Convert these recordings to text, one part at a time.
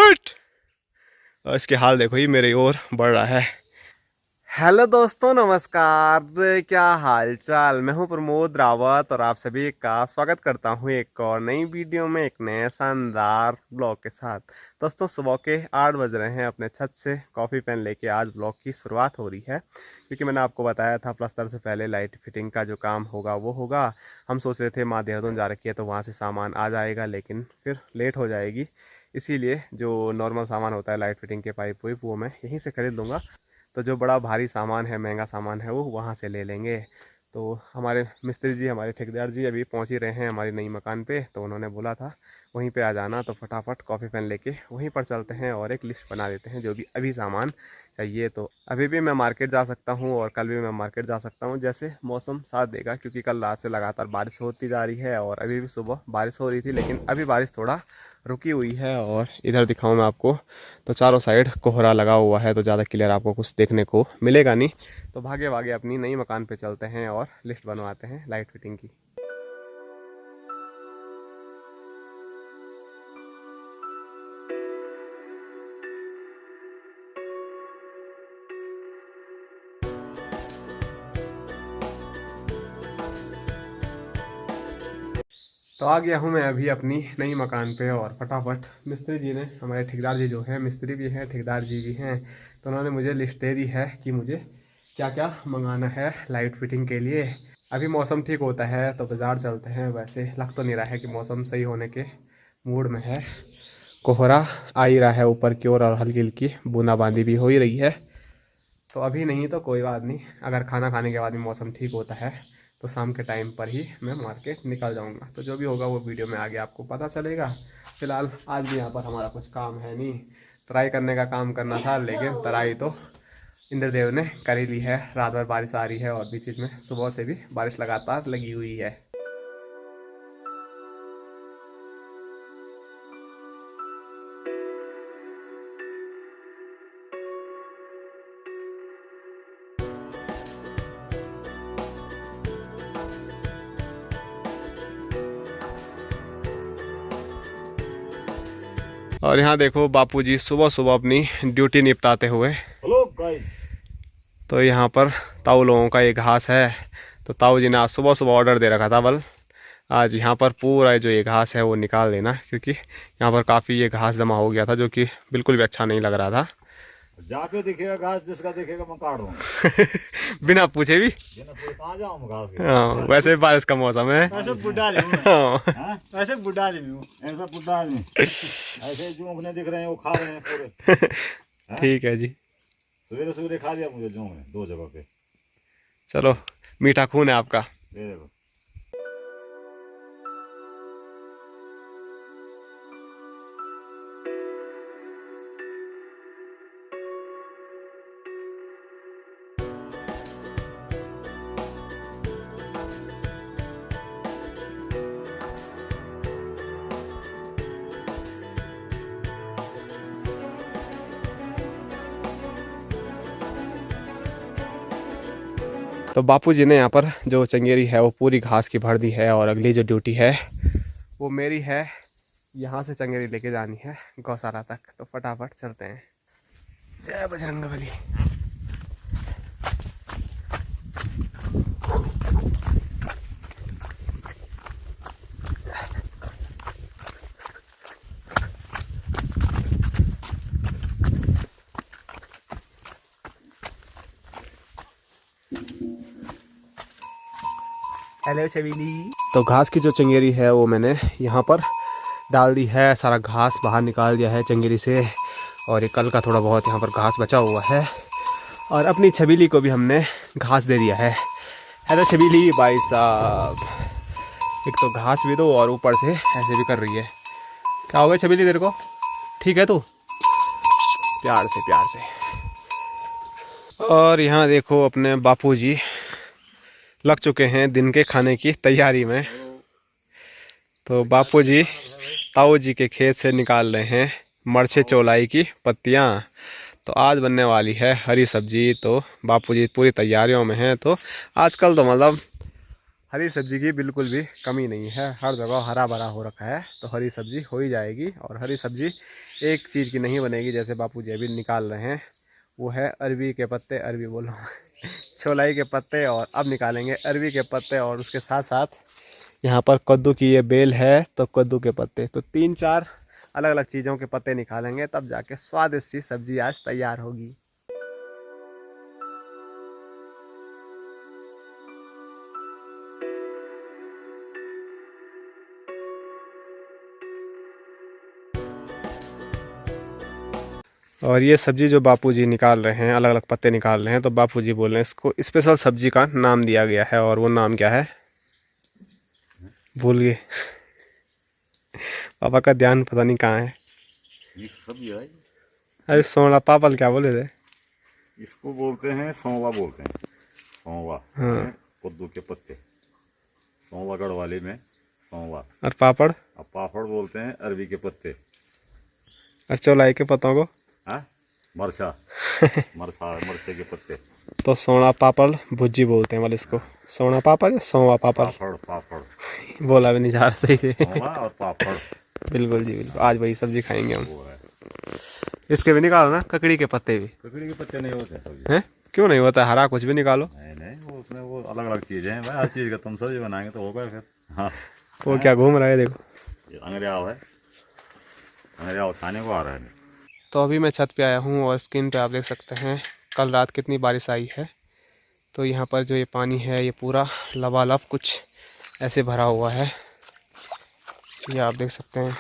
फटाफट। और इसके हाल देखो, ही मेरी ओर बढ़ रहा है। हेलो दोस्तों, नमस्कार। क्या हाल चाल। मैं हूं प्रमोद रावत और आप सभी का स्वागत करता हूं एक और नई वीडियो में, एक नए शानदार ब्लॉग के साथ। दोस्तों, सुबह के 8 बज रहे हैं। अपने छत से कॉफ़ी पेन लेके आज ब्लॉग की शुरुआत हो रही है, क्योंकि मैंने आपको बताया था प्लस्तर से पहले लाइट फिटिंग का जो काम होगा वो होगा। हम सोच रहे थे माँ देहरादून जा रखी है तो वहाँ से सामान आ जाएगा, लेकिन फिर लेट हो जाएगी। इसीलिए जो नॉर्मल सामान होता है लाइट फिटिंग के पाइप वाइप, वो मैं यहीं से ख़रीद लूँगा। तो जो बड़ा भारी सामान है, महंगा सामान है, वो वहाँ से ले लेंगे। तो हमारे मिस्त्री जी, हमारे ठेकेदार जी अभी पहुँच ही रहे हैं हमारी नई मकान पे। तो उन्होंने बोला था वहीं पे आ जाना, तो फटाफट कॉफ़ी पेन लेके वहीं पर चलते हैं और एक लिस्ट बना देते हैं जो भी अभी सामान चाहिए। तो अभी भी मैं मार्केट जा सकता हूँ और कल भी मैं मार्केट जा सकता हूँ, जैसे मौसम साथ देगा, क्योंकि कल रात से लगातार बारिश होती जा रही है और अभी भी सुबह बारिश हो रही थी, लेकिन अभी बारिश थोड़ा रुकी हुई है। और इधर दिखाऊं मैं आपको तो चारों साइड कोहरा लगा हुआ है, तो ज़्यादा क्लियर आपको कुछ देखने को मिलेगा नहीं। तो भागे भागे अपनी नई मकान पे चलते हैं और लिस्ट बनवाते हैं लाइट फिटिंग की। तो आ गया हूँ मैं अभी अपनी नई मकान पे और फटाफट मिस्त्री जी ने, हमारे ठेकेदार जी जो है, मिस्त्री भी हैं ठेकेदार जी भी हैं, तो उन्होंने मुझे लिस्ट दे दी है कि मुझे क्या क्या मंगाना है लाइट फिटिंग के लिए। अभी मौसम ठीक होता है तो बाज़ार चलते हैं। वैसे लग तो नहीं रहा है कि मौसम सही होने के मूड में है। कोहरा आ ही रहा है ऊपर की ओर और हल्की हल्की बूंदाबांदी भी हो ही रही है। तो अभी नहीं तो कोई बात नहीं, अगर खाना खाने के बाद भी मौसम ठीक होता है तो शाम के टाइम पर ही मैं मार्केट निकल जाऊंगा। तो जो भी होगा वो वीडियो में आगे आपको पता चलेगा। फिलहाल आज भी यहाँ पर हमारा कुछ काम है नहीं, तराई करने का काम करना था, लेकिन तराई तो इंद्रदेव ने कर ही ली है। रात भर बारिश आ रही है और बीच बीच में सुबह से भी बारिश लगातार लगी हुई है। और यहाँ देखो बापूजी सुबह सुबह अपनी ड्यूटी निपटाते हुए। Hello guys. तो यहाँ पर ताऊ लोगों का ये घास है, तो ताऊ जी ने आज सुबह सुबह ऑर्डर दे रखा था, बल आज यहाँ पर पूरा जो ये घास है वो निकाल देना, क्योंकि यहाँ पर काफ़ी ये घास जमा हो गया था, जो कि बिल्कुल भी अच्छा नहीं लग रहा था। जाके दिखेगा घास, जिसका दिखेगा मैं काट दूंगा। बिना पूछे भी। कहाँ जाऊँ घास के? हाँ, वैसे भी बारिश का मौसम है। ऐसे बुढ़ा आदमी हूँ। हाँ। ऐसे बुढ़ा आदमी हूँ, ऐसा बुढ़ा आदमी। ऐसे जोंकने दिख रहे हैं, वो खा रहे हैं पूरे। ठीक है जी, सवेरे सवेरे खा लिया मुझे जोंक ने 2 जगह पे। चलो, मीठा खून है आपका। ये देखो। तो बापूजी ने यहाँ पर जो चंगेरी है वो पूरी घास की भर दी है, और अगली जो ड्यूटी है वो मेरी है, यहाँ से चंगेरी लेके जानी है गौशाला तक। तो फटाफट चलते हैं। जय बजरंगबली। हेलो छबीली। तो घास की जो चंगेरी है वो मैंने यहाँ पर डाल दी है, सारा घास बाहर निकाल दिया है चंगेरी से, और ये कल का थोड़ा बहुत यहाँ पर घास बचा हुआ है, और अपनी छबीली को भी हमने घास दे दिया है। हेलो छबीली भाई साहब, एक तो घास भी दो और ऊपर से ऐसे भी कर रही है। क्या हो गया छबीली तेरे को? ठीक है तू? प्यार से प्यार से। और यहाँ देखो अपने बापूजी लग चुके हैं दिन के खाने की तैयारी में। तो बापूजी ताऊ जी के खेत से निकाल रहे हैं मरचे चौलाई की पत्तियाँ। तो आज बनने वाली है हरी सब्जी। तो बापूजी पूरी तैयारियों में हैं। तो आजकल तो मतलब हरी सब्जी की बिल्कुल भी कमी नहीं है, हर जगह हरा भरा हो रखा है, तो हरी सब्जी हो ही जाएगी। और हरी सब्जी एक चीज़ की नहीं बनेगी, जैसे बापूजी अभी निकाल रहे हैं, वो है अरबी के पत्ते, अरबी बोलो छोलाई के पत्ते, और अब निकालेंगे अरबी के पत्ते, और उसके साथ साथ यहाँ पर कद्दू की ये बेल है तो कद्दू के पत्ते, तो 3-4 अलग अलग चीज़ों के पत्ते निकालेंगे, तब जाके स्वादिष्ट सी सब्जी आज तैयार होगी। और ये सब्जी जो बापूजी निकाल रहे हैं, अलग अलग पत्ते निकाल रहे हैं, तो बापूजी बोल रहे हैं इसको स्पेशल सब्जी का नाम दिया गया है, और वो नाम क्या है भूल गए। पापा का ध्यान पता नहीं कहाँ है। ये सब्जी है, अरे सोना पापा क्या बोले थे? इसको बोलते हैं सौंवा, बोलते हैं सौंवा। हाँ। कद्दू के पत्ते, सौंवा गढ़वाली में सौंवा। और पापड़? अब पापड़ बोलते हैं अरबी के पत्ते। और चौलाई के पत्तों को? हाँ, मरचा मरचे के पत्ते। तो सोना पापड़ भुज्जी बोलते हैं, मतलब इसको सोना पापड़ या सौवा पापड़? पापड़ बोला भी नहीं जा रहा सही से। सौंवा और पापड़। बिल्कुल जी बिल्कुल, आज वही सब्जी खाएंगे हम। वो है। इसके भी निकालो ना, ककड़ी के पत्ते भी। ककड़ी के पत्ते नहीं होते सब्जी। हैं? क्यों नहीं होता? हरा कुछ भी निकालो। नहीं, वो उसमें वो अलग अलग चीजें हैं भाई, हर चीज का तुम सब्जी बनाएंगे तो होगा फिर। हाँ, वो क्या घूम रहा है देखो। ये अंग्रेज़ है, अंग्रेज़ खाने को आ रहा है। तो अभी मैं छत पे आया हूँ, और स्क्रीन पे आप देख सकते हैं कल रात कितनी बारिश आई है। तो यहाँ पर जो ये पानी है, ये पूरा लबालब कुछ ऐसे भरा हुआ है, ये आप देख सकते हैं।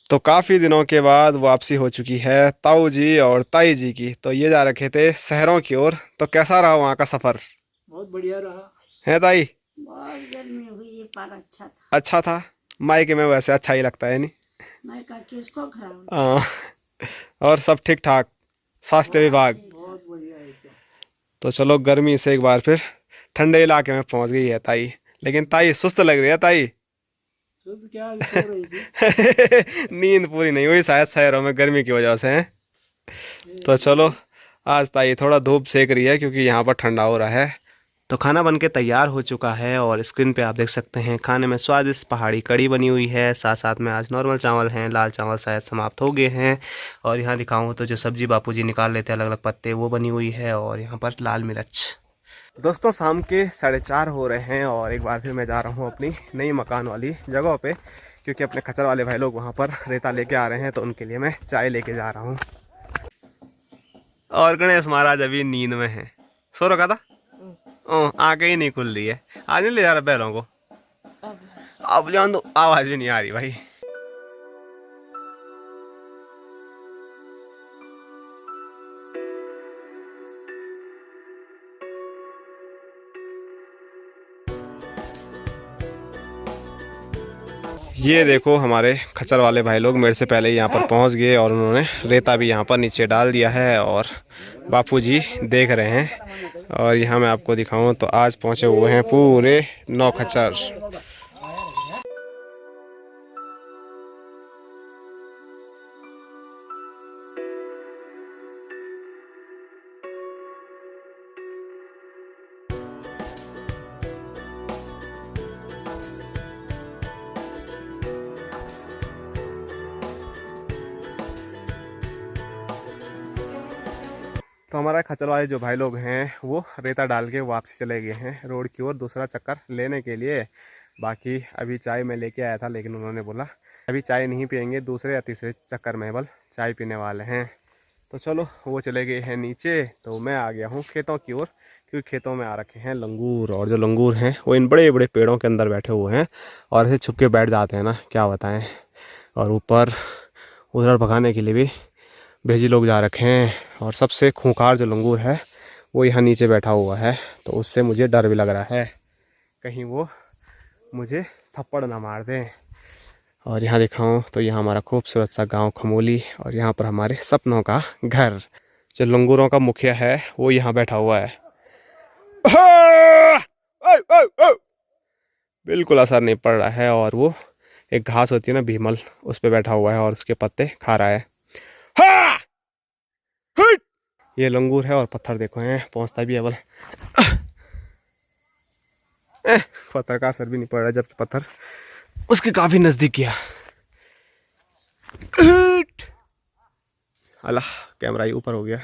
तो काफ़ी दिनों के बाद वापसी हो चुकी है ताऊ जी और ताई जी की। तो ये जा रखे थे शहरों की ओर, तो कैसा रहा वहाँ का सफ़र? बहुत बढ़िया रहा। है ताई? बहुत गर्मी हुई पर अच्छा था। अच्छा था। मायके में वैसे अच्छा ही लगता है नहीं? मैं का किसको खराब? हाँ। और सब ठीक ठाक? स्वास्थ्य विभाग? बहुत बढ़िया है क्या? तो चलो, गर्मी से एक बार फिर ठंडे इलाके में पहुँच गई है ताई। लेकिन ताई सुस्त लग रही है ताई। तो क्या सो रही थी? नींद पूरी नहीं हुई शायद शहरों में गर्मी की वजह से है। तो चलो, आज ताई थोड़ा धूप सेक रही है क्योंकि यहाँ पर ठंडा हो रहा है। तो खाना बनके तैयार हो चुका है, और स्क्रीन पे आप देख सकते हैं खाने में स्वादिष्ट पहाड़ी कड़ी बनी हुई है। साथ साथ में आज नॉर्मल चावल हैं, लाल चावल शायद समाप्त हो गए हैं। और यहाँ दिखाऊँ तो जो सब्जी बापूजी निकाल लेते हैं अलग अलग पत्ते, वो बनी हुई है, और यहाँ पर लाल मिर्च। दोस्तों, शाम के 4:30 हो रहे हैं, और एक बार फिर मैं जा रहा हूँ अपनी नई मकान वाली जगह पे, क्योंकि अपने खच्चर वाले भाई लोग वहाँ पर रेता लेके आ रहे हैं, तो उनके लिए मैं चाय लेके जा रहा हूँ। और गणेश महाराज अभी नींद में हैं। सो रखा था? आंखें ही नहीं खुल रही है। आज नहीं ले जा रहा बैलों को? अब जान दो, आवाज़ भी नहीं आ रही भाई। ये देखो, हमारे खच्चर वाले भाई लोग मेरे से पहले यहाँ पर पहुँच गए, और उन्होंने रेता भी यहाँ पर नीचे डाल दिया है, और बापूजी देख रहे हैं। और यहाँ मैं आपको दिखाऊं तो आज पहुँचे हुए हैं पूरे 9 खच्चर। तो हमारा खच्चर वाले जो भाई लोग हैं वो रेता डाल के वापसी चले गए हैं रोड की ओर दूसरा चक्कर लेने के लिए। बाकी अभी चाय मैं लेके आया था, लेकिन उन्होंने बोला अभी चाय नहीं पियेंगे, दूसरे या तीसरे चक्कर में बल चाय पीने वाले हैं। तो चलो, वो चले गए हैं नीचे, तो मैं आ गया हूँ खेतों की ओर, क्योंकि खेतों में आ रखे हैं लंगूर। और जो लंगूर हैं वो इन बड़े बड़े पेड़ों के अंदर बैठे हुए हैं, और ऐसे छुप के बैठ जाते हैं ना, क्या बताएँ। और ऊपर उधर भगाने के लिए भी भेजी लोग जा रखे हैं। और सबसे खूंखार जो लंगूर है वो यहाँ नीचे बैठा हुआ है, तो उससे मुझे डर भी लग रहा है कहीं वो मुझे थप्पड़ ना मार दें। और यहाँ दिखाऊं तो यहाँ हमारा खूबसूरत सा गांव खमोली, और यहाँ पर हमारे सपनों का घर। जो लंगूरों का मुखिया है वो यहाँ बैठा हुआ है। बिल्कुल असर नहीं पड़ रहा है, और वो एक घास होती है ना भीमल, उस पे बैठा हुआ है और उसके पत्ते खा रहा है। ये लंगूर है, और पत्थर देखो हैं, पहुंचता भी है बल। पत्थर का असर भी नहीं पड़ रहा, जबकि पत्थर उसके काफी नजदीक गया। अल्लाह, कैमरा ही ऊपर हो गया।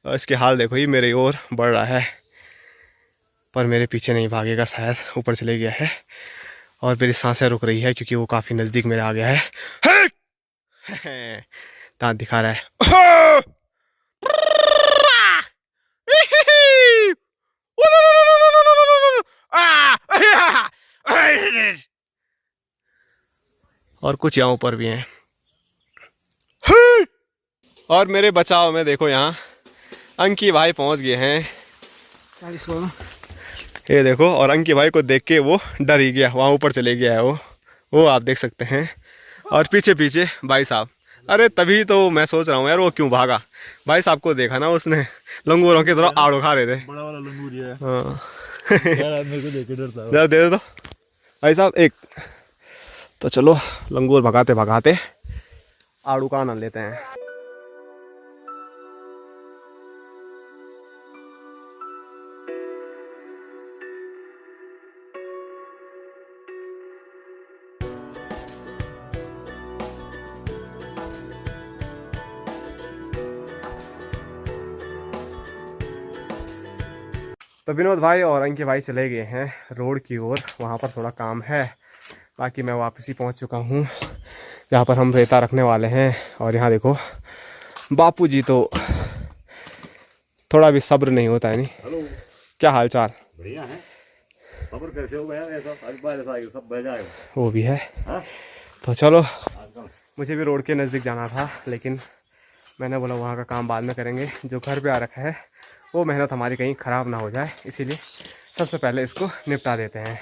और इसके हाल देखो, ही मेरे ओर बढ़ रहा है, पर मेरे पीछे नहीं भागेगा, शायद ऊपर चले गया है। और मेरी सांसें रुक रही है क्योंकि वो काफी नजदीक मेरे आ गया है। दांत दिखा रहा है। और कुछ यहाँ ऊपर भी हैं। और मेरे बचाव में देखो, यहाँ अंकी भाई पहुंच गए हैं। 40 वाला ये देखो, और अंकी भाई को देख के वो डर ही गया, वहाँ ऊपर चले गया है वो आप देख सकते हैं। और पीछे पीछे भाई साहब। अरे तभी तो मैं सोच रहा हूँ यार, वो क्यों भागा। भाई साहब को देखा ना उसने, लंगूरों की तरह आड़ो खा रहे थे। बड़ा वाला लंगूर है। हाँ यार मेरे को देख के डरता है। जरा दे दो भाई साहब एक। तो चलो लंगूर भगाते भगाते आड़ू का आनंद लेते हैं। तो विनोद भाई और अंकित भाई चले गए हैं रोड की ओर, वहाँ पर थोड़ा काम है। बाकी मैं वापसी पहुँच चुका हूँ जहाँ पर हम रेता रखने वाले हैं। और यहाँ देखो बापूजी, तो थोड़ा भी सब्र नहीं होता है। नहीं, हेलो, क्या हाल चाल? बढ़िया है। खबर कैसे हो गया ऐसा? अभी बारिश आएगी, सब बह जाएगा। वो भी है। हाँ? तो चलो, आजकल मुझे भी रोड के नज़दीक जाना था, लेकिन मैंने बोला वहाँ का काम बाद में करेंगे। जो घर पे आ रखा है वो मेहनत हमारी कहीं ख़राब ना हो जाए, इसीलिए सबसे पहले इसको निपटा देते हैं।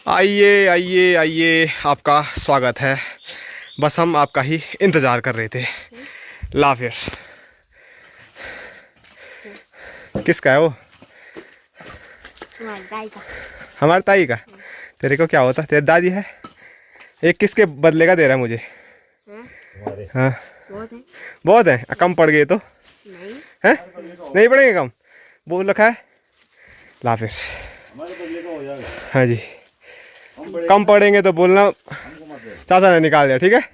आइए आइए आइए, आपका स्वागत है। बस हम आपका ही इंतज़ार कर रहे थे। ला फिर, किसका है वो? तुम्हारी दाई का। हमारे ताई का। तेरे को क्या होता? तेरी दादी है। एक किसके बदले का दे रहा है मुझे? तुम्हारे हाँ बहुत है। बहुत है। कम पड़ गए तो नहीं, हैं? नहीं पड़ेंगे कम, बोल रखा है। ला फिर। हमारे बदले का हो जाएगा। हाँ जी, हम बड़े कम पड़ेंगे तो बोलना, हमको मत दे। चाचा ने निकाल दिया, ठीक है।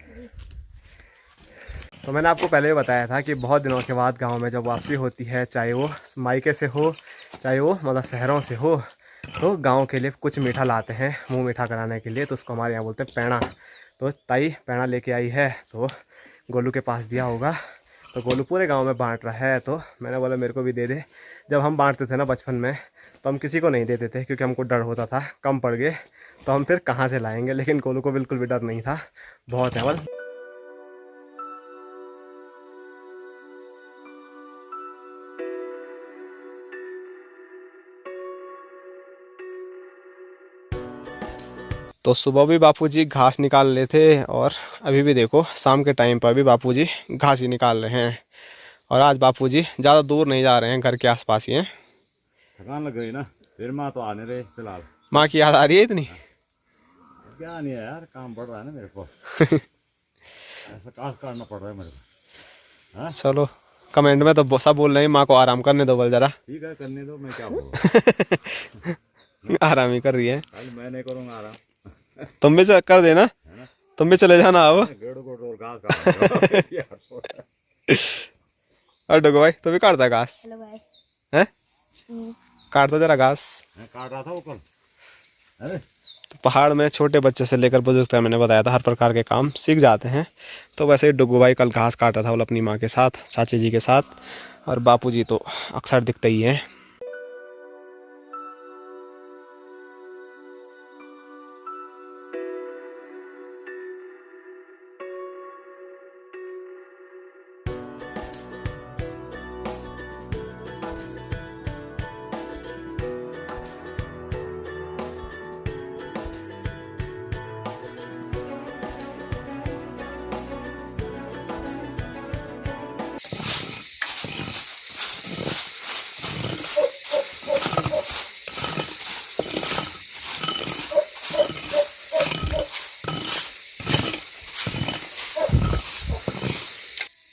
तो मैंने आपको पहले भी बताया था कि बहुत दिनों के बाद गांव में जब वापसी होती है, चाहे वो मायके से हो, चाहे वो मतलब शहरों से हो, तो गांव के लिए कुछ मीठा लाते हैं मुंह मीठा कराने के लिए। तो उसको हमारे यहाँ बोलते हैं पैणा। तो ताई पैणा लेके आई है, तो गोलू के पास दिया होगा। तो गोलू पूरे गांव में बांट रहा है। तो मैंने बोला मेरे को भी दे दे। जब हम बांटते थे ना बचपन में, तो हम किसी को नहीं देते थे क्योंकि हमको डर होता था कम पड़ गए तो हम फिर कहाँ से लाएंगे। लेकिन गोलू को बिल्कुल भी डर नहीं था, बहुत है बल। तो सुबह भी बापूजी घास निकाल रहे थे, और अभी भी देखो शाम के टाइम पर भी बापूजी घास ही निकाल रहे हैं। और आज बापूजी ज़्यादा दूर नहीं जा रहे हैं, घर के आसपास ही हैं। थकान लग गई ना, फिर माँ तो आने रहे फिलहाल। माँ की याद आ रही है इतनी? क्या नहीं है यार, काम बढ़ रहा है ना मेरे को। ऐसा काश काटना पड़ रहा है मेरे को। हाँ? चलो, कमेंट में तो सब बोल रहे हैं माँ को आराम करने दो बल जरा। ठीक है, करने दो, मैं क्या बोलूँ। आराम ही कर रही है। कल मैं नहीं करूँगा आराम। तुम भी कर देना, है ना? तुम भी चले जाना अब। गेड़ों को और घास काट यार। और डोगो भाई तो भी काटता है घास? Hello guys. है, काट दो जरा घास। मैं काट रहा था वो कल। अरे तो पहाड़ में छोटे बच्चे से लेकर बुजुर्ग तक, मैंने बताया था, हर प्रकार के काम सीख जाते हैं। तो वैसे ही डुगू भाई कल घास काटा था वो अपनी माँ के साथ, चाची जी के साथ, और बापू जी तो अक्सर दिखते ही हैं।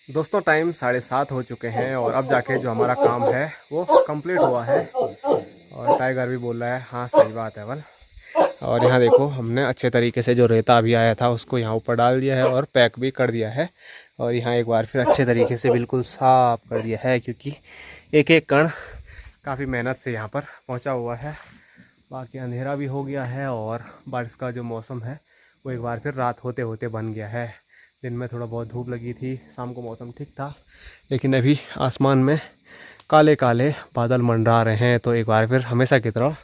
दोस्तों टाइम 7:30 हो चुके हैं और अब जाके जो हमारा काम है वो कंप्लीट हुआ है। और टाइगर भी बोल रहा है हाँ सही बात है वल। और यहाँ देखो हमने अच्छे तरीके से जो रेता अभी आया था उसको यहाँ ऊपर डाल दिया है और पैक भी कर दिया है। और यहाँ एक बार फिर अच्छे तरीके से बिल्कुल साफ कर दिया है, क्योंकि एक एक कण काफ़ी मेहनत से यहाँ पर पहुँचा हुआ है। बाकी अंधेरा भी हो गया है और बारिश का जो मौसम है वो एक बार फिर रात होते होते बन गया है। दिन में थोड़ा बहुत धूप लगी थी, शाम को मौसम ठीक था, लेकिन अभी आसमान में काले काले बादल मंडरा रहे हैं। तो एक बार फिर हमेशा की तरह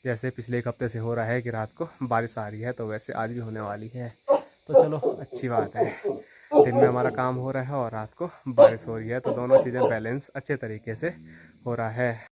जैसे पिछले एक हफ्ते से हो रहा है कि रात को बारिश आ रही है, तो वैसे आज भी होने वाली है। तो चलो अच्छी बात है, दिन में हमारा काम हो रहा है और रात को बारिश हो रही है, तो दोनों चीज़ें बैलेंस अच्छे तरीके से हो रहा है।